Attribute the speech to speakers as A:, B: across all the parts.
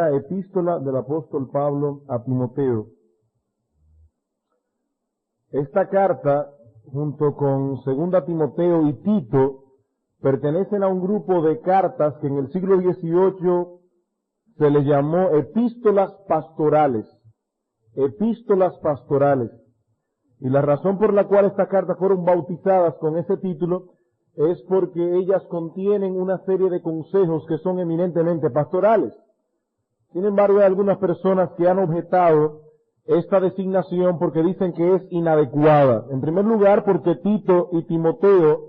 A: primera epístola del apóstol Pablo a Timoteo. Esta carta, junto con segunda Timoteo y Tito, pertenecen a un grupo de cartas que en el siglo XVIII se les llamó epístolas pastorales. Epístolas pastorales. Y la razón por la cual estas cartas fueron bautizadas con ese título es porque ellas contienen una serie de consejos que son eminentemente pastorales. Sin embargo, hay algunas personas que han objetado esta designación porque dicen que es inadecuada. En primer lugar, porque Tito y Timoteo,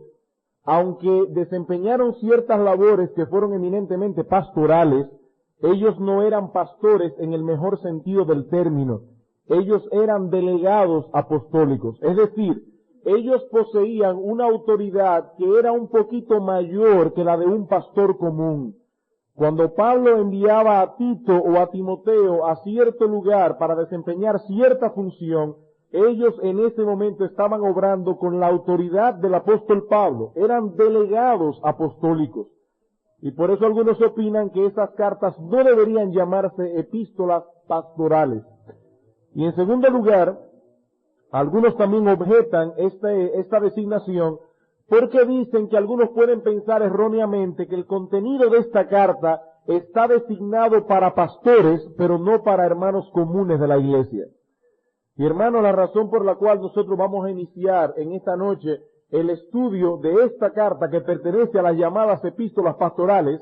A: aunque desempeñaron ciertas labores que fueron eminentemente pastorales, ellos no eran pastores en el mejor sentido del término. Ellos eran delegados apostólicos, es decir, ellos poseían una autoridad que era un poquito mayor que la de un pastor común. Cuando Pablo enviaba a Tito o a Timoteo a cierto lugar para desempeñar cierta función, ellos en ese momento estaban obrando con la autoridad del apóstol Pablo, eran delegados apostólicos. Y por eso algunos opinan que esas cartas no deberían llamarse epístolas pastorales. Y en segundo lugar, algunos también objetan esta designación porque dicen que algunos pueden pensar erróneamente que el contenido de esta carta está designado para pastores, pero no para hermanos comunes de la iglesia. Y hermanos, la razón por la cual nosotros vamos a iniciar en esta noche el estudio de esta carta que pertenece a las llamadas epístolas pastorales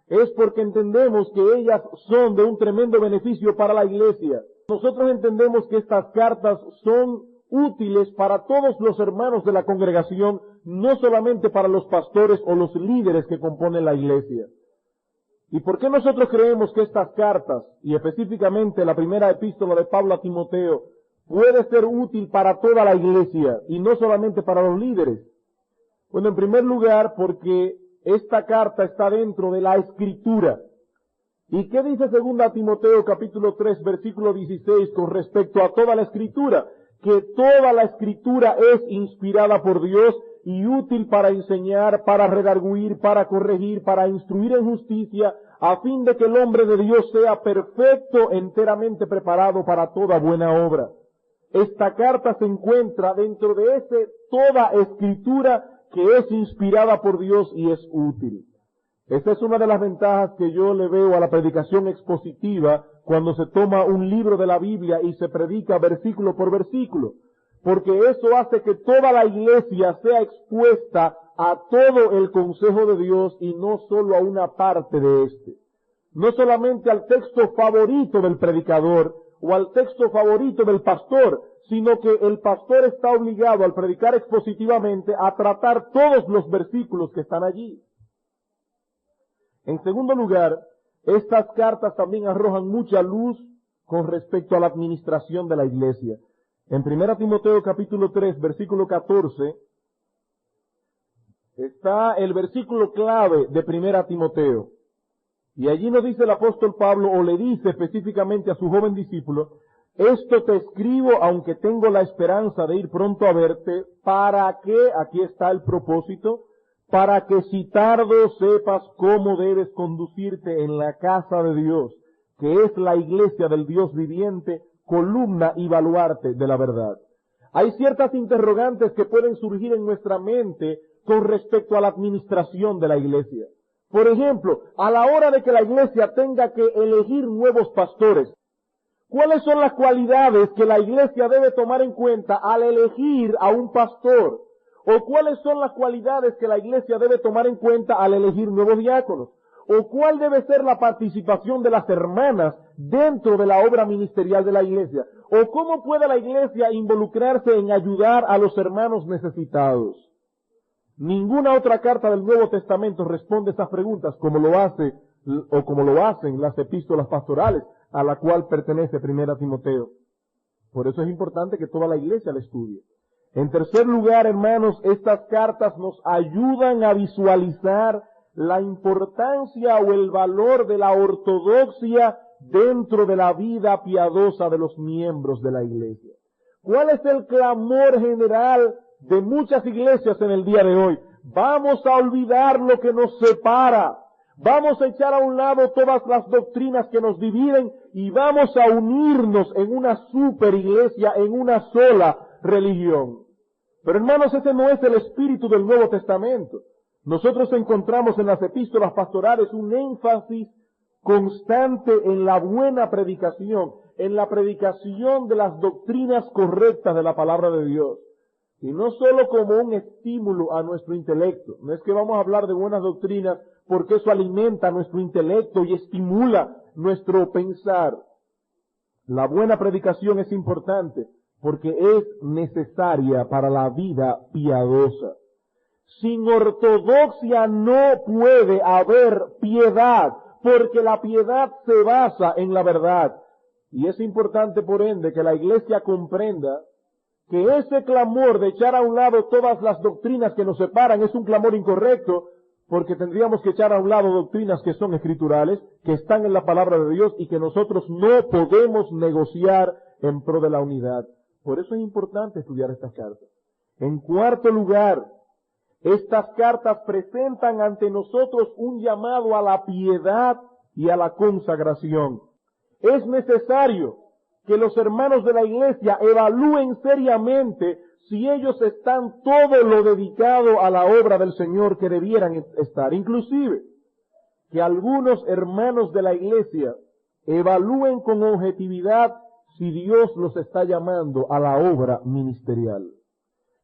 A: es porque entendemos que ellas son de un tremendo beneficio para la iglesia. Nosotros entendemos que estas cartas son útiles para todos los hermanos de la congregación, no solamente para los pastores o los líderes que componen la iglesia. ¿Y por qué nosotros creemos que estas cartas, y específicamente la primera epístola de Pablo a Timoteo, puede ser útil para toda la iglesia y no solamente para los líderes? Bueno, en primer lugar, porque esta carta está dentro de la Escritura. ¿Y qué dice segunda Timoteo capítulo 3 versículo 16 con respecto a toda la Escritura? Que toda la Escritura es inspirada por Dios y útil para enseñar, para redarguir, para corregir, para instruir en justicia, a fin de que el hombre de Dios sea perfecto, enteramente preparado para toda buena obra. Esta carta se encuentra dentro de toda Escritura que es inspirada por Dios y es útil. Esta es una de las ventajas que yo le veo a la predicación expositiva cuando se toma un libro de la Biblia y se predica versículo por versículo, porque eso hace que toda la iglesia sea expuesta a todo el consejo de Dios y no solo a una parte de este. No solamente al texto favorito del predicador o al texto favorito del pastor, sino que el pastor está obligado al predicar expositivamente a tratar todos los versículos que están allí. En segundo lugar, estas cartas también arrojan mucha luz con respecto a la administración de la iglesia. En 1 Timoteo capítulo 3, versículo 14, está el versículo clave de 1 Timoteo. Y allí nos dice el apóstol Pablo, o le dice específicamente a su joven discípulo, esto te escribo aunque tengo la esperanza de ir pronto a verte, para que, aquí está el propósito, para que si tardo sepas cómo debes conducirte en la casa de Dios, que es la iglesia del Dios viviente, columna y baluarte de la verdad. Hay ciertas interrogantes que pueden surgir en nuestra mente con respecto a la administración de la iglesia. Por ejemplo, a la hora de que la iglesia tenga que elegir nuevos pastores, ¿cuáles son las cualidades que la iglesia debe tomar en cuenta al elegir a un pastor? ¿O cuáles son las cualidades que la iglesia debe tomar en cuenta al elegir nuevos diáconos? ¿O cuál debe ser la participación de las hermanas dentro de la obra ministerial de la iglesia? ¿O cómo puede la iglesia involucrarse en ayudar a los hermanos necesitados? Ninguna otra carta del Nuevo Testamento responde esas preguntas como lo hacen las epístolas pastorales a la cual pertenece 1 Timoteo. Por eso es importante que toda la iglesia la estudie. En tercer lugar, hermanos, estas cartas nos ayudan a visualizar la importancia o el valor de la ortodoxia dentro de la vida piadosa de los miembros de la iglesia. ¿Cuál es el clamor general de muchas iglesias en el día de hoy? Vamos a olvidar lo que nos separa. Vamos a echar a un lado todas las doctrinas que nos dividen y vamos a unirnos en una super iglesia, en una sola religión. Pero hermanos, ese no es el espíritu del Nuevo Testamento. Nosotros encontramos en las epístolas pastorales un énfasis constante en la buena predicación, en la predicación de las doctrinas correctas de la palabra de Dios. Y no solo como un estímulo a nuestro intelecto. No es que vamos a hablar de buenas doctrinas porque eso alimenta nuestro intelecto y estimula nuestro pensar. La buena predicación es importante porque es necesaria para la vida piadosa. Sin ortodoxia no puede haber piedad, porque la piedad se basa en la verdad. Y es importante, por ende, que la iglesia comprenda que ese clamor de echar a un lado todas las doctrinas que nos separan es un clamor incorrecto, porque tendríamos que echar a un lado doctrinas que son escriturales, que están en la palabra de Dios y que nosotros no podemos negociar en pro de la unidad. Por eso es importante estudiar estas cartas. En cuarto lugar, estas cartas presentan ante nosotros un llamado a la piedad y a la consagración. Es necesario que los hermanos de la iglesia evalúen seriamente si ellos están todo lo dedicado a la obra del Señor que debieran estar. Inclusive, que algunos hermanos de la iglesia evalúen con objetividad si Dios los está llamando a la obra ministerial.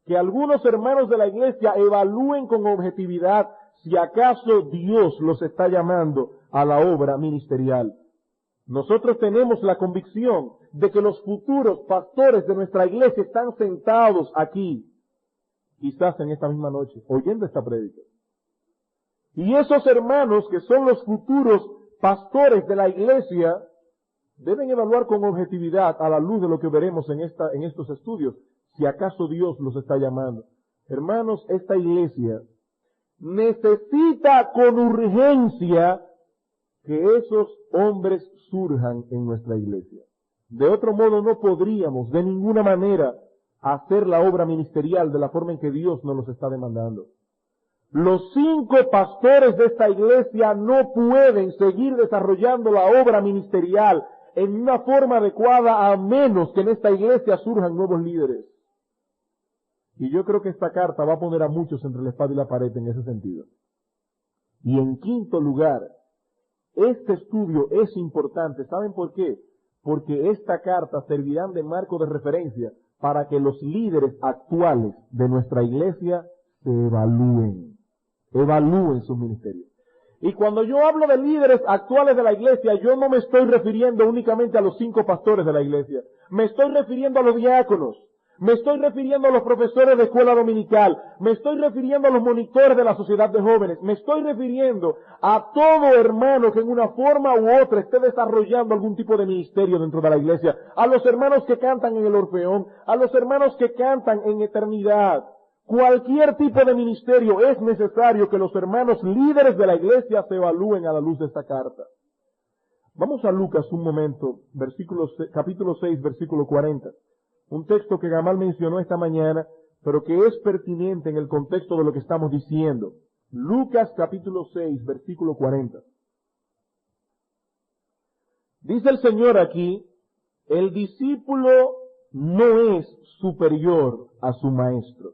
A: Que algunos hermanos de la iglesia evalúen con objetividad si acaso Dios los está llamando a la obra ministerial. Nosotros tenemos la convicción de que los futuros pastores de nuestra iglesia están sentados aquí, quizás en esta misma noche, oyendo esta prédica. Y esos hermanos que son los futuros pastores de la iglesia deben evaluar con objetividad, a la luz de lo que veremos en estos estudios, si acaso Dios los está llamando. Hermanos, esta iglesia necesita con urgencia que esos hombres surjan en nuestra iglesia. De otro modo no podríamos de ninguna manera hacer la obra ministerial de la forma en que Dios nos los está demandando. Los 5 pastores de esta iglesia no pueden seguir desarrollando la obra ministerial en una forma adecuada a menos que en esta iglesia surjan nuevos líderes. Y yo creo que esta carta va a poner a muchos entre la espada y la pared en ese sentido. Y en quinto lugar, este estudio es importante. ¿Saben por qué? Porque esta carta servirá de marco de referencia para que los líderes actuales de nuestra iglesia se evalúen sus ministerios. Y cuando yo hablo de líderes actuales de la iglesia, yo no me estoy refiriendo únicamente a los 5 pastores de la iglesia. Me estoy refiriendo a los diáconos. Me estoy refiriendo a los profesores de escuela dominical. Me estoy refiriendo a los monitores de la sociedad de jóvenes. Me estoy refiriendo a todo hermano que en una forma u otra esté desarrollando algún tipo de ministerio dentro de la iglesia. A los hermanos que cantan en el Orfeón. A los hermanos que cantan en eternidad. Cualquier tipo de ministerio es necesario que los hermanos líderes de la iglesia se evalúen a la luz de esta carta. Vamos a Lucas un momento, capítulo 6, versículo 40. Un texto que Gamal mencionó esta mañana, pero que es pertinente en el contexto de lo que estamos diciendo. Lucas capítulo 6, versículo 40. Dice el Señor aquí, el discípulo no es superior a su maestro.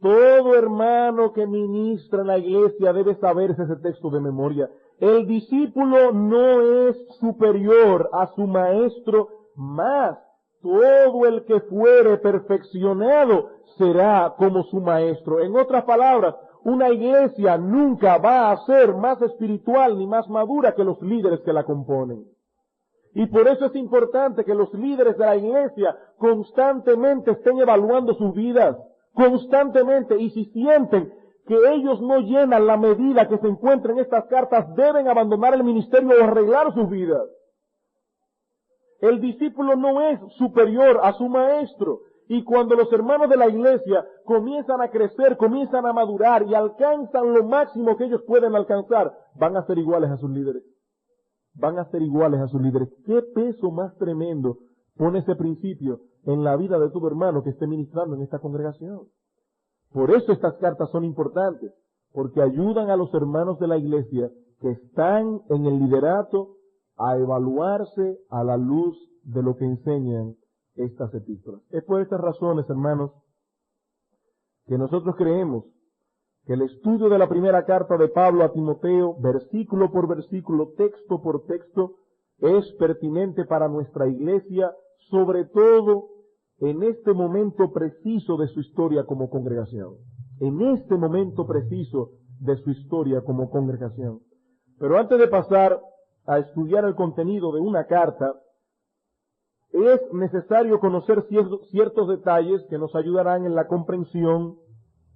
A: Todo hermano que ministra en la iglesia debe saberse ese texto de memoria. El discípulo no es superior a su maestro, más todo el que fuere perfeccionado será como su maestro. En otras palabras, una iglesia nunca va a ser más espiritual ni más madura que los líderes que la componen. Y por eso es importante que los líderes de la iglesia constantemente estén evaluando sus vidas, constantemente, y si sienten que ellos no llenan la medida que se encuentra en estas cartas, deben abandonar el ministerio o arreglar sus vidas. El discípulo no es superior a su maestro. Y cuando los hermanos de la iglesia comienzan a crecer, comienzan a madurar y alcanzan lo máximo que ellos pueden alcanzar, van a ser iguales a sus líderes. Van a ser iguales a sus líderes. ¿Qué peso más tremendo pone ese principio en la vida de todo hermano que esté ministrando en esta congregación? Por eso estas cartas son importantes, porque ayudan a los hermanos de la iglesia que están en el liderato a evaluarse a la luz de lo que enseñan estas epístolas. Es por estas razones, hermanos, que nosotros creemos que el estudio de la primera carta de Pablo a Timoteo, versículo por versículo, texto por texto, es pertinente para nuestra iglesia, sobre todo en este momento preciso de su historia como congregación. En este momento preciso de su historia como congregación. Pero antes de pasar a estudiar el contenido de una carta, es necesario conocer ciertos detalles que nos ayudarán en la comprensión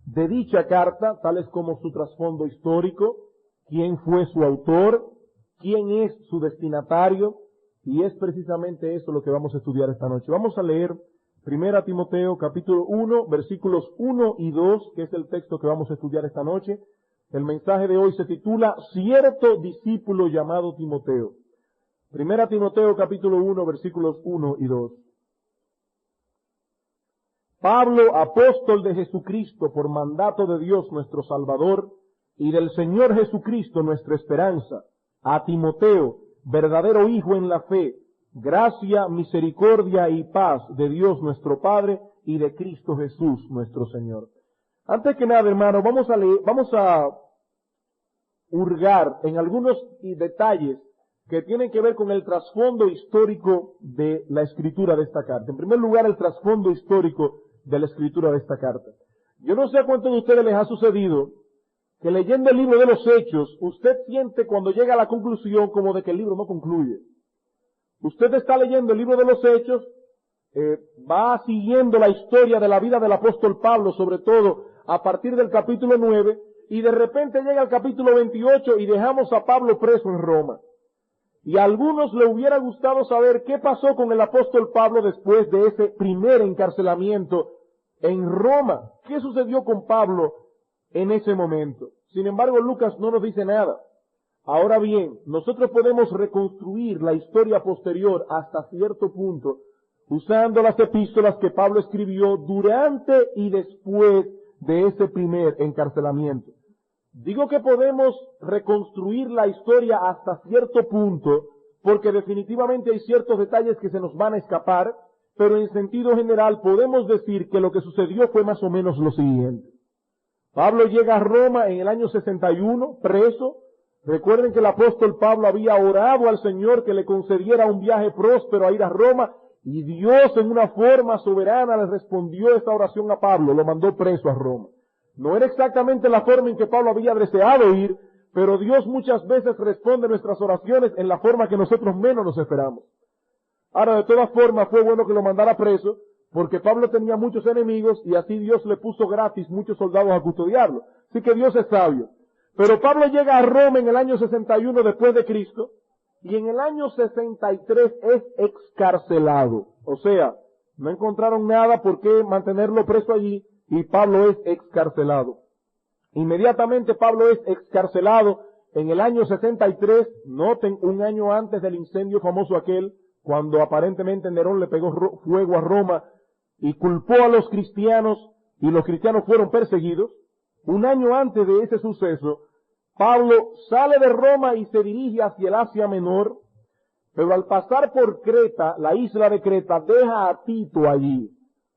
A: de dicha carta, tales como su trasfondo histórico, quién fue su autor, quién es su destinatario, y es precisamente eso lo que vamos a estudiar esta noche. Vamos a leer 1 Timoteo capítulo 1, versículos 1 y 2, que es el texto que vamos a estudiar esta noche. El mensaje de hoy se titula Cierto discípulo llamado Timoteo. 1 Timoteo capítulo 1, versículos 1 y 2. Pablo, apóstol de Jesucristo, por mandato de Dios nuestro Salvador, y del Señor Jesucristo nuestra esperanza, a Timoteo, verdadero hijo en la fe, gracia, misericordia y paz de Dios nuestro Padre y de Cristo Jesús nuestro Señor. Antes que nada, hermano, vamos a hurgar en algunos detalles que tienen que ver con el trasfondo histórico de la escritura de esta carta. En primer lugar, el trasfondo histórico de la escritura de esta carta. Yo no sé a cuántos de ustedes les ha sucedido que leyendo el libro de los Hechos, usted siente cuando llega a la conclusión como de que el libro no concluye. Usted está leyendo el libro de los Hechos, va siguiendo la historia de la vida del apóstol Pablo, sobre todo a partir del capítulo 9, y de repente llega al capítulo 28 y dejamos a Pablo preso en Roma. Y a algunos le hubiera gustado saber qué pasó con el apóstol Pablo después de ese primer encarcelamiento en Roma. ¿Qué sucedió con Pablo en ese momento? Sin embargo, Lucas no nos dice nada. Ahora bien, nosotros podemos reconstruir la historia posterior hasta cierto punto usando las epístolas que Pablo escribió durante y después de ese primer encarcelamiento. Digo que podemos reconstruir la historia hasta cierto punto porque definitivamente hay ciertos detalles que se nos van a escapar, pero en sentido general podemos decir que lo que sucedió fue más o menos lo siguiente. Pablo llega a Roma en el año 61, preso. Recuerden que el apóstol Pablo había orado al Señor que le concediera un viaje próspero a ir a Roma, y Dios en una forma soberana le respondió esta oración a Pablo, lo mandó preso a Roma. No era exactamente la forma en que Pablo había deseado ir, pero Dios muchas veces responde nuestras oraciones en la forma que nosotros menos nos esperamos. Ahora, de todas formas, fue bueno que lo mandara preso, porque Pablo tenía muchos enemigos y así Dios le puso gratis muchos soldados a custodiarlo. Así que Dios es sabio. Pero Pablo llega a Roma en el año 61 después de Cristo, y en el año 63 es excarcelado. O sea, no encontraron nada por qué mantenerlo preso allí, y Pablo es excarcelado. Inmediatamente Pablo es excarcelado en el año 63, noten, un año antes del incendio famoso aquel, cuando aparentemente Nerón le pegó fuego a Roma y culpó a los cristianos, y los cristianos fueron perseguidos. Un año antes de ese suceso, Pablo sale de Roma y se dirige hacia el Asia Menor, pero al pasar por Creta, la isla de Creta, deja a Tito allí.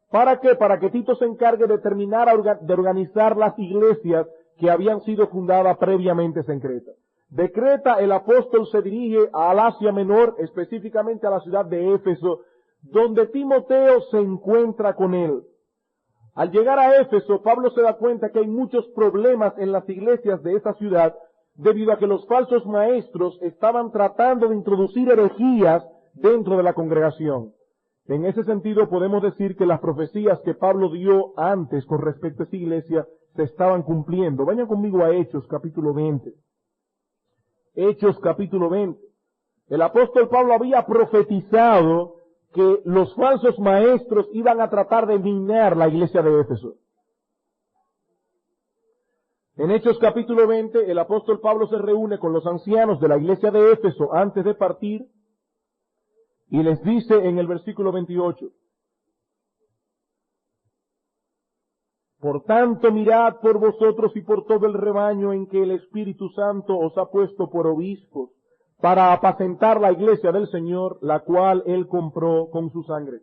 A: ¿Para qué? Para que Tito se encargue de terminar de organizar las iglesias que habían sido fundadas previamente en Creta. De Creta el apóstol se dirige al Asia Menor, específicamente a la ciudad de Éfeso, donde Timoteo se encuentra con él. Al llegar a Éfeso, Pablo se da cuenta que hay muchos problemas en las iglesias de esa ciudad, debido a que los falsos maestros estaban tratando de introducir herejías dentro de la congregación. En ese sentido podemos decir que las profecías que Pablo dio antes con respecto a esa iglesia se estaban cumpliendo. Vayan conmigo a Hechos capítulo 20. Hechos capítulo 20. El apóstol Pablo había profetizado que los falsos maestros iban a tratar de minar la iglesia de Éfeso. En Hechos capítulo 20, el apóstol Pablo se reúne con los ancianos de la iglesia de Éfeso antes de partir y les dice en el versículo 28, Por tanto, mirad por vosotros y por todo el rebaño en que el Espíritu Santo os ha puesto por obispos, para apacentar la iglesia del Señor, la cual Él compró con su sangre.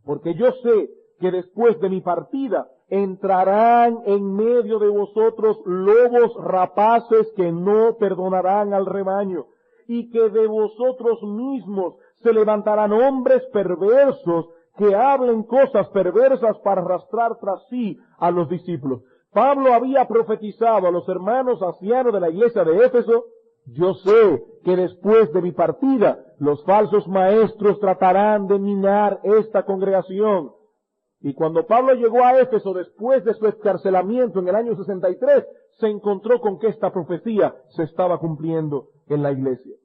A: Porque yo sé que después de mi partida entrarán en medio de vosotros lobos rapaces que no perdonarán al rebaño, y que de vosotros mismos se levantarán hombres perversos que hablen cosas perversas para arrastrar tras sí a los discípulos. Pablo había profetizado a los hermanos ancianos de la iglesia de Éfeso: yo sé que después de mi partida los falsos maestros tratarán de minar esta congregación. Y cuando Pablo llegó a Éfeso después de su escarcelamiento en el año 63, se encontró con que esta profecía se estaba cumpliendo en la iglesia.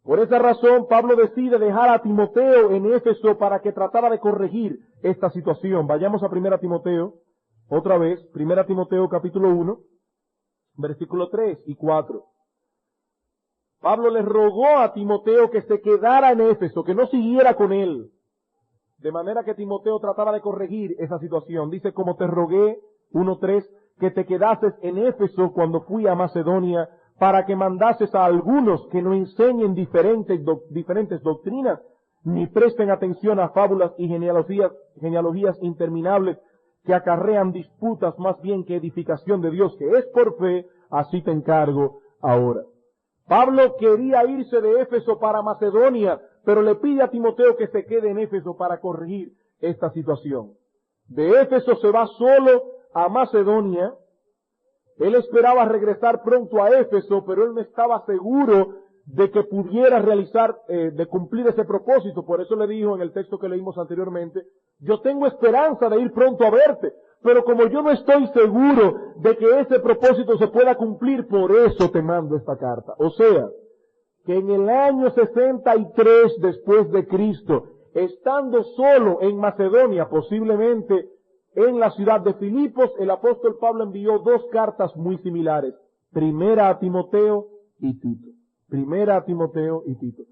A: Por esa razón, Pablo decide dejar a Timoteo en Éfeso para que tratara de corregir esta situación. Vayamos a 1 Timoteo, otra vez, 1 Timoteo capítulo 1, versículos 3 y 4. Pablo le rogó a Timoteo que se quedara en Éfeso, que no siguiera con él. De manera que Timoteo tratara de corregir esa situación. Dice: como te rogué, 1:3, que te quedases en Éfeso cuando fui a Macedonia, para que mandases a algunos que no enseñen diferentes doctrinas, ni presten atención a fábulas y genealogías interminables que acarrean disputas más bien que edificación de Dios, que es por fe. Así te encargo ahora. Pablo quería irse de Éfeso para Macedonia, pero le pide a Timoteo que se quede en Éfeso para corregir esta situación. De Éfeso se va solo a Macedonia. Él esperaba regresar pronto a Éfeso, pero él no estaba seguro de que pudiera de cumplir ese propósito. Por eso le dijo en el texto que leímos anteriormente: yo tengo esperanza de ir pronto a verte, pero como yo no estoy seguro de que ese propósito se pueda cumplir, por eso te mando esta carta. O sea, que en el año 63 después de Cristo, estando solo en Macedonia, posiblemente en la ciudad de Filipos, el apóstol Pablo envió dos cartas muy similares: primera a Timoteo y Tito. Primera a Timoteo y Tito.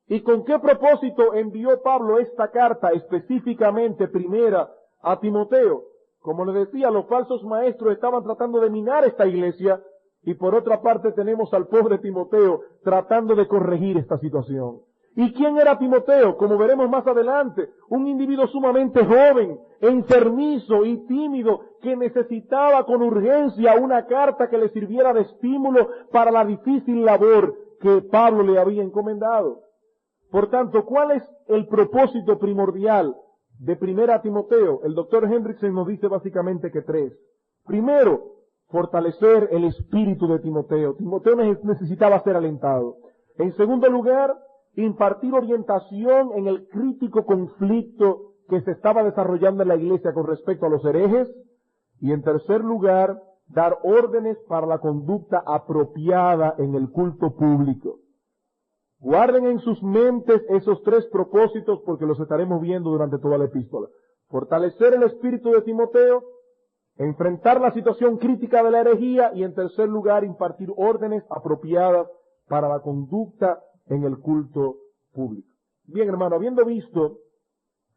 A: ¿Y con qué propósito envió Pablo esta carta específicamente primera a Timoteo? Como le decía, los falsos maestros estaban tratando de minar esta iglesia, y por otra parte tenemos al pobre Timoteo tratando de corregir esta situación. ¿Y quién era Timoteo? Como veremos más adelante, un individuo sumamente joven, enfermizo y tímido, que necesitaba con urgencia una carta que le sirviera de estímulo para la difícil labor que Pablo le había encomendado. Por tanto, ¿cuál es el propósito primordial de 1 Timoteo? El doctor Hendrickson nos dice básicamente que 3. Primero, fortalecer el espíritu de Timoteo. Timoteo necesitaba ser alentado. En segundo lugar, impartir orientación en el crítico conflicto que se estaba desarrollando en la iglesia con respecto a los herejes. Y en tercer lugar, dar órdenes para la conducta apropiada en el culto público. Guarden en sus mentes esos 3 propósitos, porque los estaremos viendo durante toda la epístola. Fortalecer el espíritu de Timoteo, enfrentar la situación crítica de la herejía y en tercer lugar impartir órdenes apropiadas para la conducta en el culto público. Bien, hermano, habiendo visto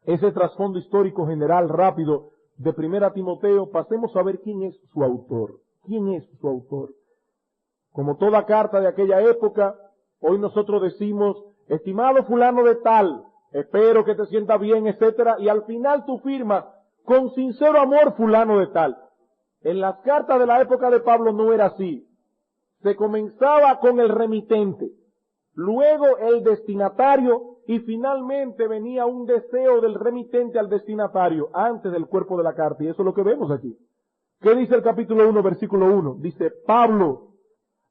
A: ese trasfondo histórico general rápido de 1 Timoteo, pasemos a ver quién es su autor. ¿Quién es su autor? Como toda carta de aquella época, hoy nosotros decimos: estimado fulano de tal, espero que te sienta bien, etcétera, y al final tú firmas: con sincero amor fulano de tal. En las cartas de la época de Pablo no era así. Se comenzaba con el remitente, luego el destinatario, y finalmente venía un deseo del remitente al destinatario antes del cuerpo de la carta. Y eso es lo que vemos aquí. ¿Qué dice el capítulo 1, versículo 1? Dice: Pablo,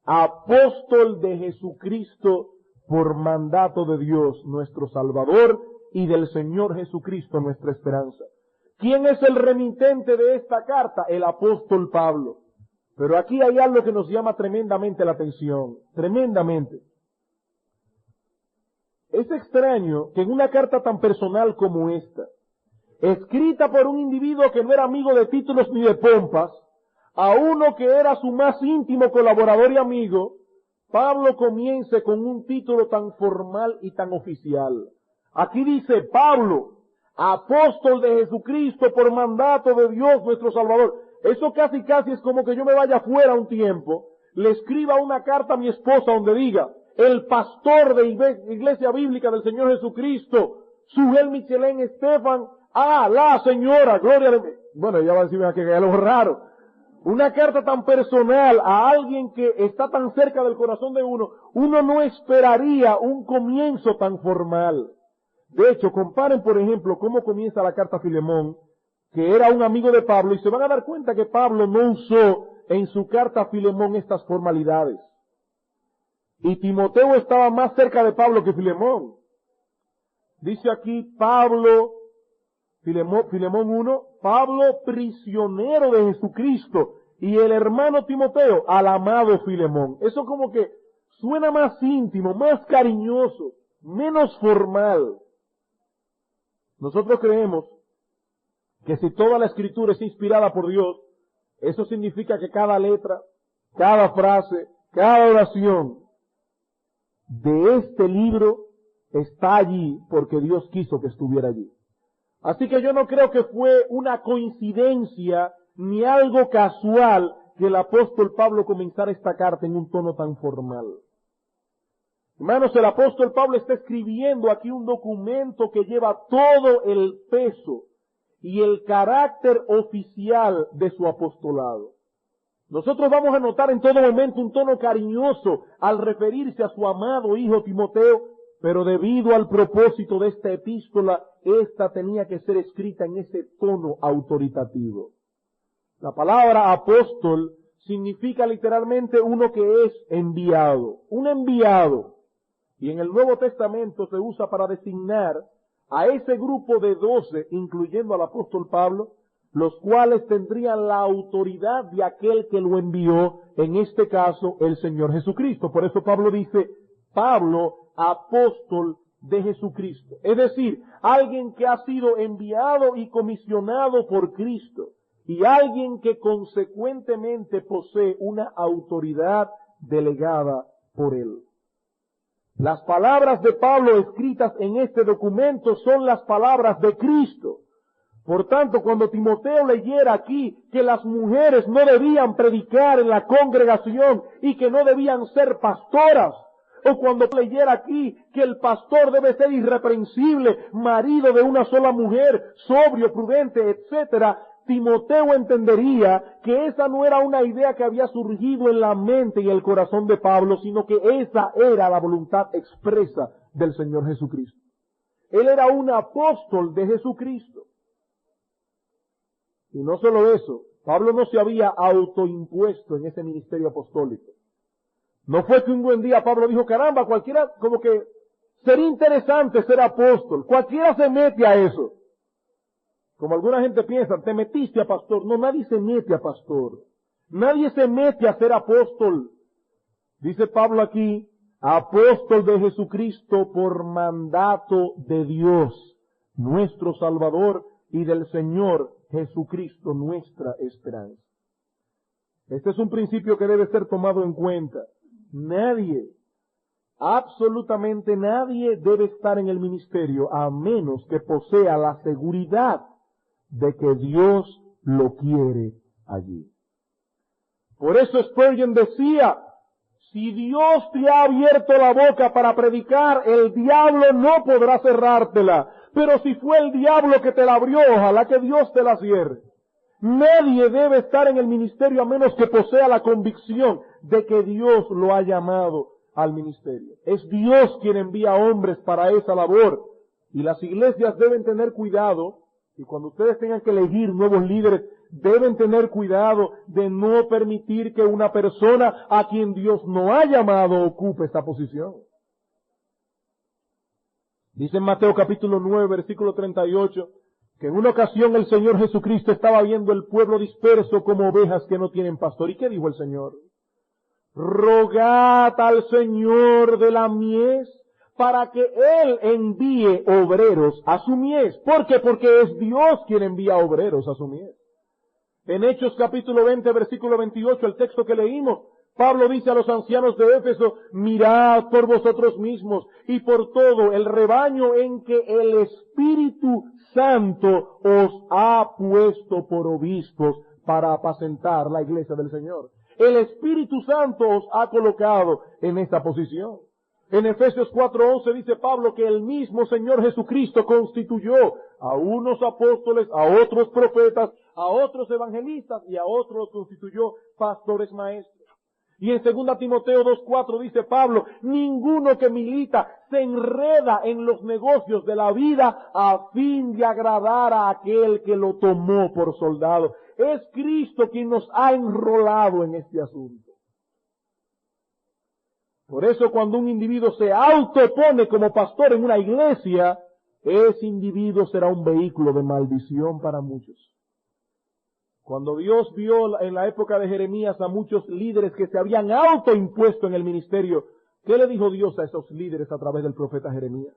A: apóstol de Jesucristo, por mandato de Dios nuestro Salvador y del Señor Jesucristo nuestra esperanza. ¿Quién es el remitente de esta carta? El apóstol Pablo. Pero aquí hay algo que nos llama tremendamente la atención, tremendamente. Es extraño que en una carta tan personal como esta, escrita por un individuo que no era amigo de títulos ni de pompas, a uno que era su más íntimo colaborador y amigo, Pablo comience con un título tan formal y tan oficial. Aquí dice: Pablo, apóstol de Jesucristo por mandato de Dios nuestro Salvador. Eso casi es como que yo me vaya fuera un tiempo, le escriba una carta a mi esposa donde diga, el pastor de Iglesia Bíblica del Señor Jesucristo, Sugel Michelén Estefan, la señora, gloria de... Bueno, ella va a decirme que es algo raro. Una carta tan personal a alguien que está tan cerca del corazón de uno no esperaría un comienzo tan formal. De hecho, comparen, por ejemplo, cómo comienza la carta a Filemón, que era un amigo de Pablo, y se van a dar cuenta que Pablo no usó en su carta a Filemón estas formalidades. Y Timoteo estaba más cerca de Pablo que Filemón. Dice aquí Pablo, Filemón 1, Pablo prisionero de Jesucristo, y el hermano Timoteo al amado Filemón. Eso como que suena más íntimo, más cariñoso, menos formal. Nosotros creemos que si toda la escritura es inspirada por Dios, eso significa que cada letra, cada frase, cada oración de este libro está allí porque Dios quiso que estuviera allí. Así que yo no creo que fue una coincidencia ni algo casual que el apóstol Pablo comenzara esta carta en un tono tan formal. Hermanos, el apóstol Pablo está escribiendo aquí un documento que lleva todo el peso y el carácter oficial de su apostolado. Nosotros vamos a notar en todo momento un tono cariñoso al referirse a su amado hijo Timoteo, pero debido al propósito de esta epístola, esta tenía que ser escrita en ese tono autoritativo. La palabra apóstol significa literalmente uno que es enviado, un enviado. Y en el Nuevo Testamento se usa para designar a ese grupo de 12, incluyendo al apóstol Pablo, los cuales tendrían la autoridad de aquel que lo envió, en este caso el Señor Jesucristo. Por eso Pablo dice, Pablo, apóstol de Jesucristo. Es decir, alguien que ha sido enviado y comisionado por Cristo, y alguien que consecuentemente posee una autoridad delegada por él. Las palabras de Pablo escritas en este documento son las palabras de Cristo. Por tanto, cuando Timoteo leyera aquí que las mujeres no debían predicar en la congregación y que no debían ser pastoras, o cuando leyera aquí que el pastor debe ser irreprensible, marido de una sola mujer, sobrio, prudente, etcétera, Timoteo entendería que esa no era una idea que había surgido en la mente y el corazón de Pablo, sino que esa era la voluntad expresa del Señor Jesucristo. Él era un apóstol de Jesucristo. Y no solo eso, Pablo no se había autoimpuesto en ese ministerio apostólico. No fue que un buen día Pablo dijo, caramba, cualquiera, como que sería interesante ser apóstol. Cualquiera se mete a eso. Como alguna gente piensa, te metiste a pastor. No, nadie se mete a pastor. Nadie se mete a ser apóstol. Dice Pablo aquí, apóstol de Jesucristo por mandato de Dios, nuestro Salvador, y del Señor Jesucristo, nuestra esperanza. Este es un principio que debe ser tomado en cuenta. Nadie, absolutamente nadie debe estar en el ministerio a menos que posea la seguridad de que Dios lo quiere allí. Por eso Spurgeon decía, si Dios te ha abierto la boca para predicar, el diablo no podrá cerrártela. Pero si fue el diablo que te la abrió, ojalá que Dios te la cierre. Nadie debe estar en el ministerio a menos que posea la convicción de que Dios lo ha llamado al ministerio. Es Dios quien envía hombres para esa labor. Y las iglesias deben tener cuidado, y cuando ustedes tengan que elegir nuevos líderes, deben tener cuidado de no permitir que una persona a quien Dios no ha llamado ocupe esta posición. Dice en Mateo capítulo 9, versículo 38, que en una ocasión el Señor Jesucristo estaba viendo el pueblo disperso como ovejas que no tienen pastor. ¿Y qué dijo el Señor? Rogad al Señor de la mies para que Él envíe obreros a su mies. ¿Por qué? Porque es Dios quien envía obreros a su mies. En Hechos capítulo 20, versículo 28, el texto que leímos, Pablo dice a los ancianos de Éfeso, mirad por vosotros mismos y por todo el rebaño en que el Espíritu Santo os ha puesto por obispos para apacentar la iglesia del Señor. El Espíritu Santo os ha colocado en esta posición. En Efesios 4:11 dice Pablo que el mismo Señor Jesucristo constituyó a unos apóstoles, a otros profetas, a otros evangelistas y a otros constituyó pastores maestros. Y en 2 Timoteo 2:4 dice Pablo, ninguno que milita se enreda en los negocios de la vida a fin de agradar a aquel que lo tomó por soldado. Es Cristo quien nos ha enrolado en este asunto. Por eso cuando un individuo se autopone como pastor en una iglesia, ese individuo será un vehículo de maldición para muchos. Cuando Dios vio en la época de Jeremías a muchos líderes que se habían autoimpuesto en el ministerio, ¿qué le dijo Dios a esos líderes a través del profeta Jeremías?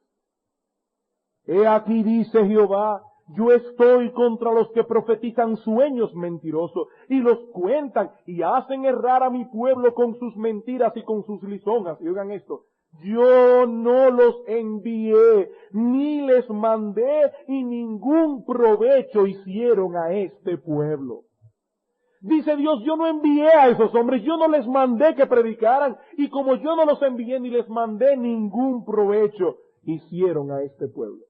A: He aquí dice Jehová, yo estoy contra los que profetizan sueños mentirosos y los cuentan y hacen errar a mi pueblo con sus mentiras y con sus lisonjas. Y oigan esto, yo no los envié, ni les mandé, y ningún provecho hicieron a este pueblo. Dice Dios, yo no envié a esos hombres, yo no les mandé que predicaran, y como yo no los envié ni les mandé, ningún provecho hicieron a este pueblo.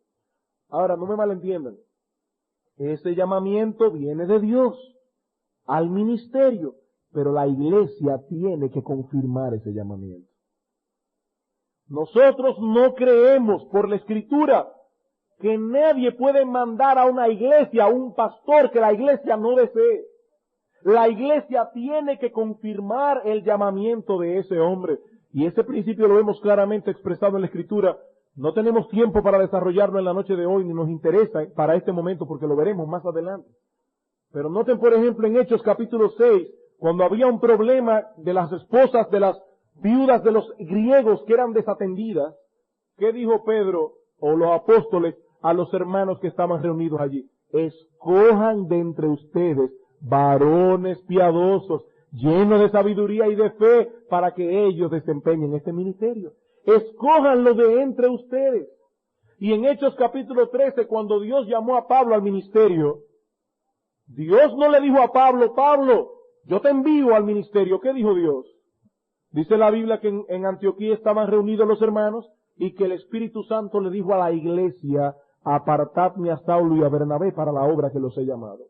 A: Ahora, no me malentiendan, ese llamamiento viene de Dios al ministerio, pero la iglesia tiene que confirmar ese llamamiento. Nosotros no creemos por la Escritura que nadie puede mandar a una iglesia, a un pastor que la iglesia no desee. La iglesia tiene que confirmar el llamamiento de ese hombre. Y ese principio lo vemos claramente expresado en la Escritura. No tenemos tiempo para desarrollarlo en la noche de hoy, ni nos interesa para este momento porque lo veremos más adelante. Pero noten, por ejemplo, en Hechos capítulo 6, cuando había un problema de las esposas de las viudas de los griegos que eran desatendidas, ¿qué dijo Pedro o los apóstoles a los hermanos que estaban reunidos allí? Escojan de entre ustedes varones piadosos, llenos de sabiduría y de fe, para que ellos desempeñen este ministerio. Escójanlo de entre ustedes. Y en Hechos capítulo 13, cuando Dios llamó a Pablo al ministerio, Dios no le dijo a Pablo, Pablo, yo te envío al ministerio. ¿Qué dijo Dios? Dice la Biblia que en Antioquía estaban reunidos los hermanos y que el Espíritu Santo le dijo a la iglesia, apartadme a Saulo y a Bernabé para la obra que los he llamado.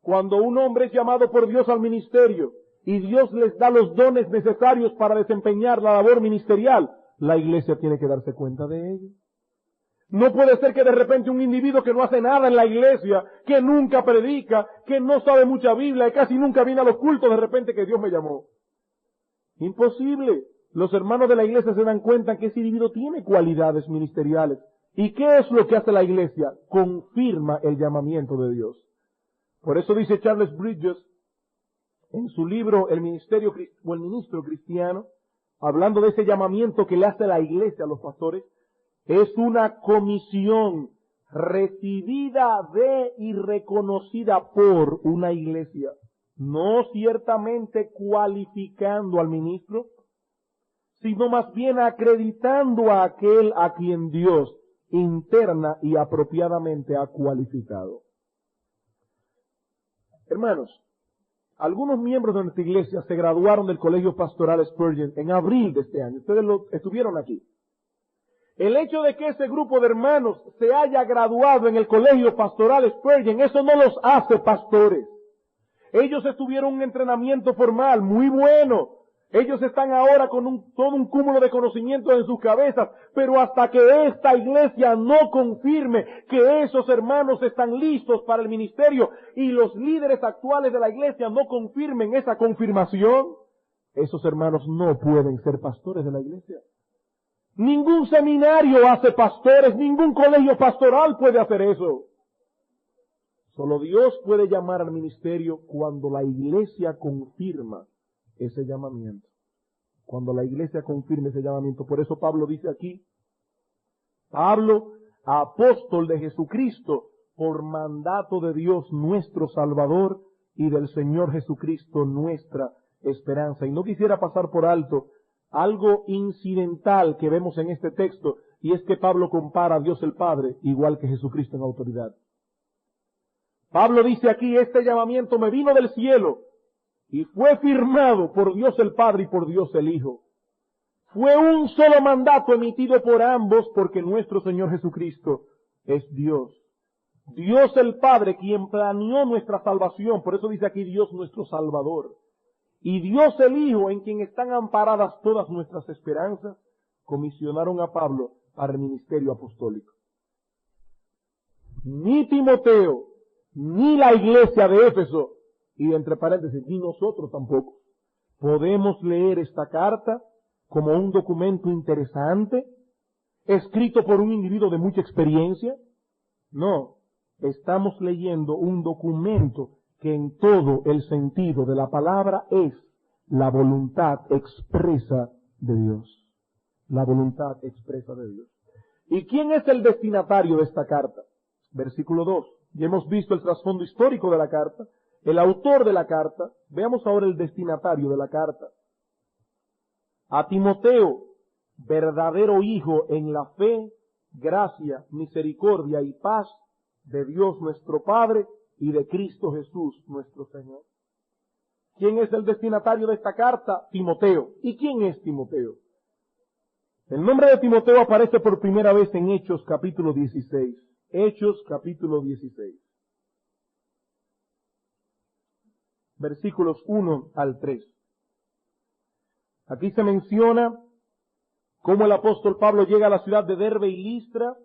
A: Cuando un hombre es llamado por Dios al ministerio y Dios les da los dones necesarios para desempeñar la labor ministerial, la iglesia tiene que darse cuenta de ello. No puede ser que de repente un individuo que no hace nada en la iglesia, que nunca predica, que no sabe mucha Biblia y casi nunca viene a los cultos, de repente que Dios me llamó. Imposible. Los hermanos de la iglesia se dan cuenta que ese individuo tiene cualidades ministeriales. ¿Y qué es lo que hace la iglesia? Confirma el llamamiento de Dios. Por eso dice Charles Bridges en su libro El Ministerio o el Ministro Cristiano, hablando de ese llamamiento que le hace la iglesia a los pastores, es una comisión recibida de y reconocida por una iglesia, no ciertamente cualificando al ministro, sino más bien acreditando a aquel a quien Dios interna y apropiadamente ha cualificado. Hermanos, algunos miembros de nuestra iglesia se graduaron del Colegio Pastoral Spurgeon en abril de este año. Ustedes estuvieron aquí. El hecho de que ese grupo de hermanos se haya graduado en el Colegio Pastoral Spurgeon, eso no los hace pastores. Ellos estuvieron en un entrenamiento formal muy bueno. Ellos están ahora con todo un cúmulo de conocimientos en sus cabezas, pero hasta que esta iglesia no confirme que esos hermanos están listos para el ministerio y los líderes actuales de la iglesia no confirmen esa confirmación, esos hermanos no pueden ser pastores de la iglesia. Ningún seminario hace pastores, ningún colegio pastoral puede hacer eso. Solo Dios puede llamar al ministerio cuando la iglesia confirma ese llamamiento. Cuando la iglesia confirme ese llamamiento. Por eso Pablo dice aquí, Pablo, apóstol de Jesucristo, por mandato de Dios nuestro Salvador y del Señor Jesucristo nuestra esperanza. Y no quisiera pasar por alto algo incidental que vemos en este texto, y es que Pablo compara a Dios el Padre igual que Jesucristo en autoridad. Pablo dice aquí, este llamamiento me vino del cielo y fue firmado por Dios el Padre y por Dios el Hijo. Fue un solo mandato emitido por ambos porque nuestro Señor Jesucristo es Dios. Dios el Padre, quien planeó nuestra salvación, por eso dice aquí Dios nuestro Salvador. Y Dios el Hijo, en quien están amparadas todas nuestras esperanzas, comisionaron a Pablo para el ministerio apostólico. Ni Timoteo, ni la iglesia de Éfeso, y entre paréntesis, ni nosotros tampoco, podemos leer esta carta como un documento interesante, escrito por un individuo de mucha experiencia. No, estamos leyendo un documento que en todo el sentido de la palabra es la voluntad expresa de Dios. La voluntad expresa de Dios. ¿Y quién es el destinatario de esta carta? Versículo 2. Ya hemos visto el trasfondo histórico de la carta, el autor de la carta. Veamos ahora el destinatario de la carta. A Timoteo, verdadero hijo en la fe, gracia, misericordia y paz de Dios nuestro Padre y de Cristo Jesús nuestro Señor. ¿Quién es el destinatario de esta carta? Timoteo. ¿Y quién es Timoteo? El nombre de Timoteo aparece por primera vez en Hechos capítulo 16. Hechos capítulo 16. Versículos 1 al 3. Aquí se menciona cómo el apóstol Pablo llega a la ciudad de Derbe y Listra,